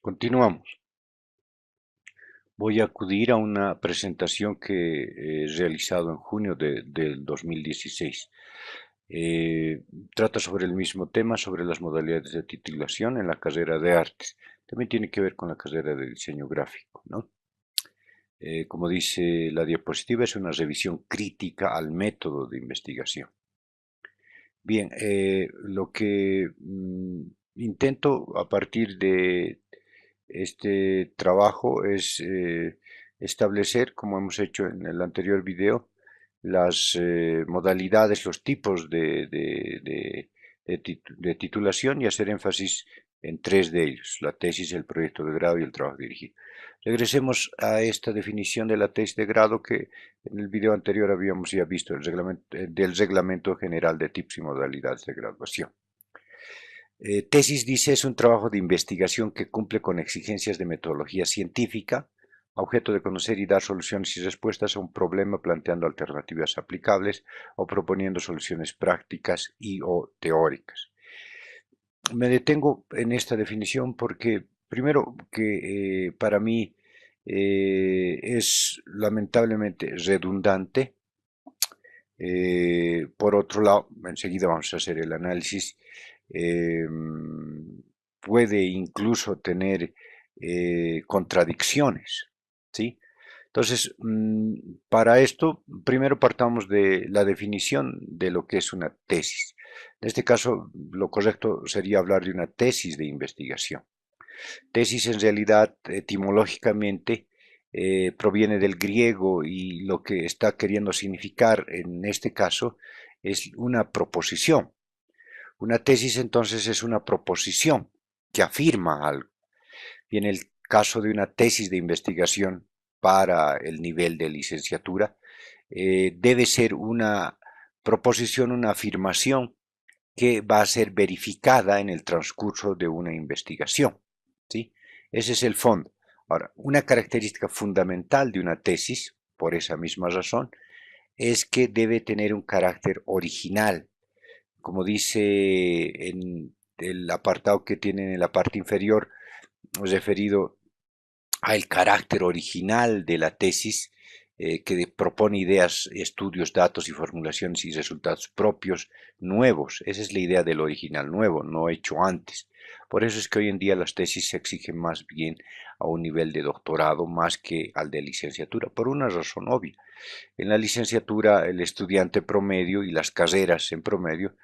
Continuamos. Voy a acudir a una presentación que he realizado en junio del 2016. Eh, Trata sobre el mismo tema, sobre las modalidades de titulación en la carrera de artes. También tiene que ver con la carrera de diseño gráfico, ¿no? Como dice la diapositiva, es una revisión crítica al método de investigación. Bien, lo que intento a partir de este trabajo es establecer, como hemos hecho en el anterior video, las modalidades, los tipos de titulación y hacer énfasis en tres de ellos: la tesis, el proyecto de grado y el trabajo dirigido. Regresemos a esta definición de la tesis de grado que en el video anterior habíamos ya visto del Reglamento General de Tipos y Modalidades de Graduación. Tesis, dice, es un trabajo de investigación que cumple con exigencias de metodología científica, objeto de conocer y dar soluciones y respuestas a un problema planteando alternativas aplicables o proponiendo soluciones prácticas y o teóricas. Me detengo en esta definición porque, primero, que para mí es lamentablemente redundante. Por otro lado, enseguida vamos a hacer el análisis, eh, puede incluso tener contradicciones, ¿sí? Entonces, para esto, primero partamos de la definición de lo que es una tesis. En este caso, lo correcto sería hablar de una tesis de investigación. Tesis, en realidad, etimológicamente, proviene del griego y lo que está queriendo significar en este caso es una proposición. Una tesis entonces es una proposición que afirma algo. Y en el caso de una tesis de investigación para el nivel de licenciatura, debe ser una proposición, una afirmación que va a ser verificada en el transcurso de una investigación, ¿sí? Ese es el fondo. Ahora, una característica fundamental de una tesis, por esa misma razón, es que debe tener un carácter original. Como dice en el apartado que tiene en la parte inferior, referido al carácter original de la tesis, que propone ideas, estudios, datos y formulaciones y resultados propios, nuevos. Esa es la idea del original, nuevo, no hecho antes. Por eso es que hoy en día las tesis se exigen más bien a un nivel de doctorado más que al de licenciatura, por una razón obvia. En la licenciatura, el estudiante promedio y las carreras en promedio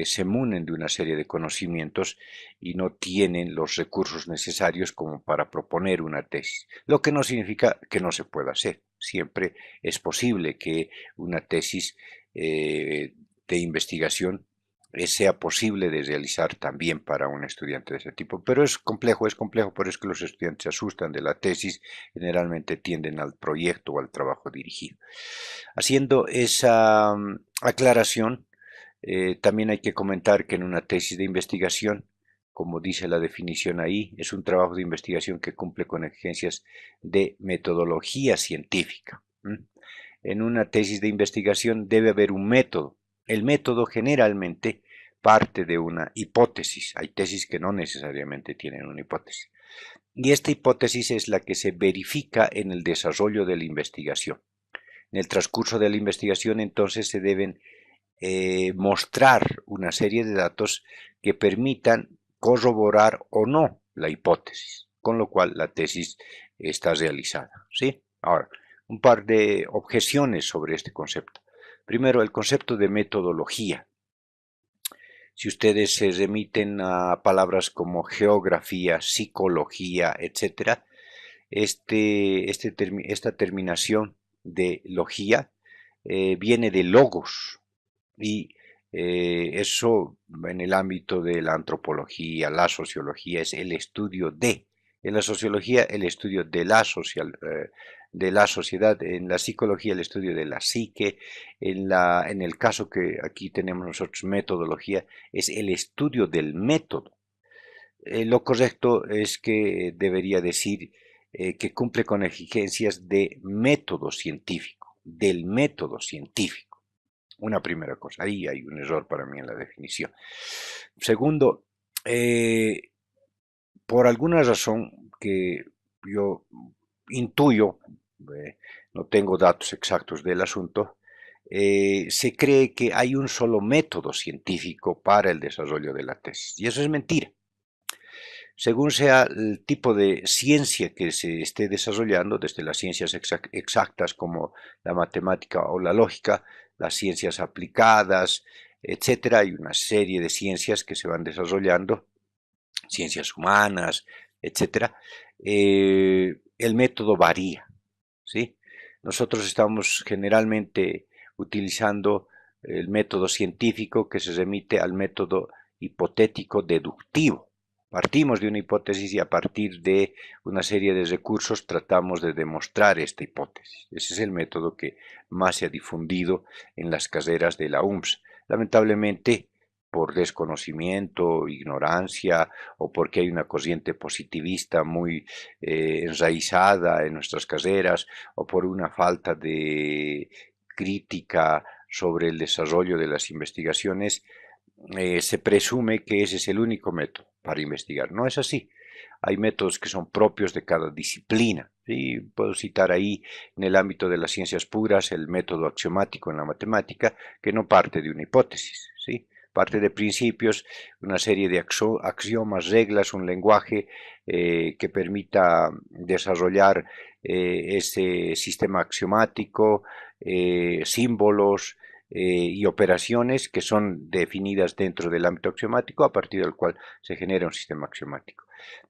se munen de una serie de conocimientos y no tienen los recursos necesarios como para proponer una tesis, lo que no significa que no se pueda hacer. Siempre es posible que una tesis de investigación sea posible de realizar también para un estudiante de ese tipo. Pero es complejo, por eso que los estudiantes se asustan de la tesis, generalmente tienden al proyecto o al trabajo dirigido. Haciendo esa aclaración, también hay que comentar que en una tesis de investigación, como dice la definición ahí, es un trabajo de investigación que cumple con exigencias de metodología científica. En una tesis de investigación debe haber un método. El método generalmente parte de una hipótesis. Hay tesis que no necesariamente tienen una hipótesis. Y esta hipótesis es la que se verifica en el desarrollo de la investigación. En el transcurso de la investigación, entonces, se deben mostrar una serie de datos que permitan corroborar o no la hipótesis, con lo cual la tesis está realizada, ¿sí? Ahora, un par de objeciones sobre este concepto. Primero, el concepto de metodología. Si ustedes se remiten a palabras como geografía, psicología, etcétera, esta terminación de logía viene de logos, y eso en el ámbito de la antropología, la sociología, es el estudio de. En la sociología, el estudio de la sociedad. En la psicología, el estudio de la psique. En el caso que aquí tenemos nosotros, metodología, es el estudio del método. Lo correcto es que debería decir que cumple con exigencias de método científico, del método científico. Una primera cosa, ahí hay un error para mí en la definición. Segundo, por alguna razón que yo intuyo, no tengo datos exactos del asunto, se cree que hay un solo método científico para el desarrollo de la tesis. Y eso es mentira. Según sea el tipo de ciencia que se esté desarrollando, desde las ciencias exactas como la matemática o la lógica, las ciencias aplicadas, etcétera, hay una serie de ciencias que se van desarrollando, ciencias humanas, etcétera, el método varía, ¿sí? Nosotros estamos generalmente utilizando el método científico que se remite al método hipotético deductivo. Partimos de una hipótesis y a partir de una serie de recursos tratamos de demostrar esta hipótesis. Ese es el método que más se ha difundido en las carreras de la UMS. Lamentablemente, por desconocimiento, ignorancia o porque hay una corriente positivista muy enraizada en nuestras carreras o por una falta de crítica sobre el desarrollo de las investigaciones, se presume que ese es el único método para investigar. No es así. Hay métodos que son propios de cada disciplina. ¿Sí? Puedo citar ahí en el ámbito de las ciencias puras el método axiomático en la matemática, que no parte de una hipótesis, ¿sí? Parte de principios, una serie de axiomas, reglas, un lenguaje que permita desarrollar ese sistema axiomático, símbolos, y operaciones que son definidas dentro del ámbito axiomático a partir del cual se genera un sistema axiomático.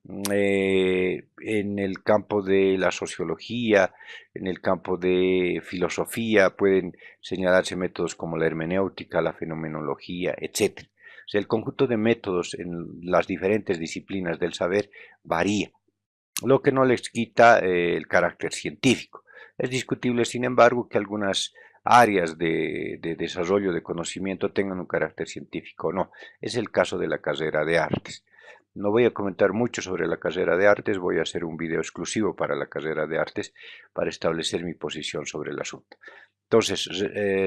En el campo de la sociología, en el campo de filosofía, pueden señalarse métodos como la hermenéutica, la fenomenología, etc. O sea, el conjunto de métodos en las diferentes disciplinas del saber varía, lo que no les quita el carácter científico. Es discutible, sin embargo, que algunas áreas de desarrollo de conocimiento tengan un carácter científico o no. Es el caso de la carrera de artes. No voy a comentar mucho sobre la carrera de artes, voy a hacer un video exclusivo para la carrera de artes para establecer mi posición sobre el asunto. Entonces,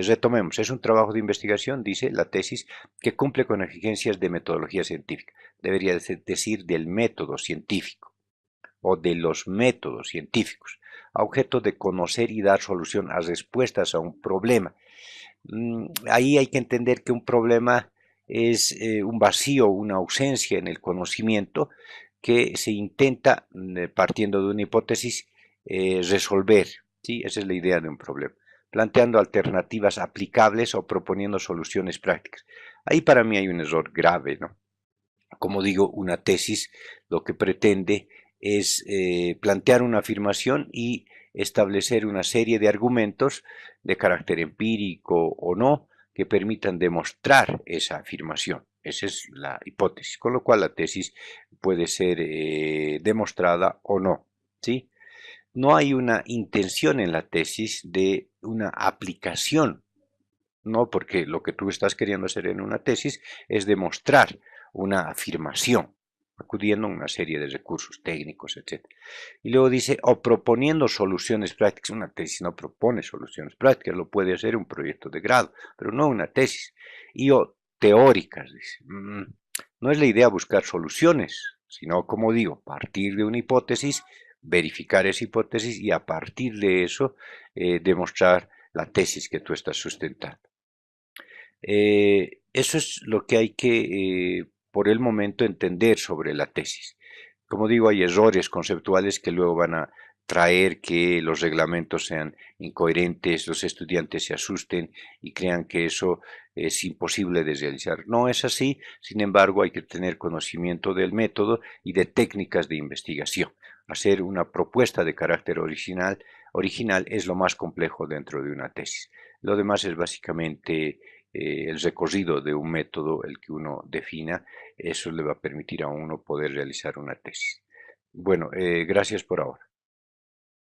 retomemos. Es un trabajo de investigación, dice la tesis, que cumple con exigencias de metodología científica. Debería decir del método científico o de los métodos científicos, a objeto de conocer y dar solución a respuestas a un problema. Ahí hay que entender que un problema es un vacío, una ausencia en el conocimiento que se intenta, partiendo de una hipótesis, resolver. ¿Sí? Esa es la idea de un problema, planteando alternativas aplicables o proponiendo soluciones prácticas. Ahí para mí hay un error grave, ¿no? Como digo, una tesis lo que pretende es plantear una afirmación y establecer una serie de argumentos de carácter empírico o no que permitan demostrar esa afirmación. Esa es la hipótesis, con lo cual la tesis puede ser demostrada o no, ¿sí? No hay una intención en la tesis de una aplicación, no, porque lo que tú estás queriendo hacer en una tesis es demostrar una afirmación, acudiendo a una serie de recursos técnicos, etc. Y luego dice, o proponiendo soluciones prácticas. Una tesis no propone soluciones prácticas, lo puede hacer un proyecto de grado, pero no una tesis. Y o teóricas, dice. No es la idea buscar soluciones, sino, como digo, partir de una hipótesis, verificar esa hipótesis y a partir de eso demostrar la tesis que tú estás sustentando. Eso es lo que hay que, por el momento, entender sobre la tesis. Como digo, hay errores conceptuales que luego van a traer que los reglamentos sean incoherentes, los estudiantes se asusten y crean que eso es imposible de realizar. No es así, sin embargo, hay que tener conocimiento del método y de técnicas de investigación. Hacer una propuesta de carácter original es lo más complejo dentro de una tesis. Lo demás es básicamente el recorrido de un método, el que uno defina, eso le va a permitir a uno poder realizar una tesis. Bueno, gracias por ahora.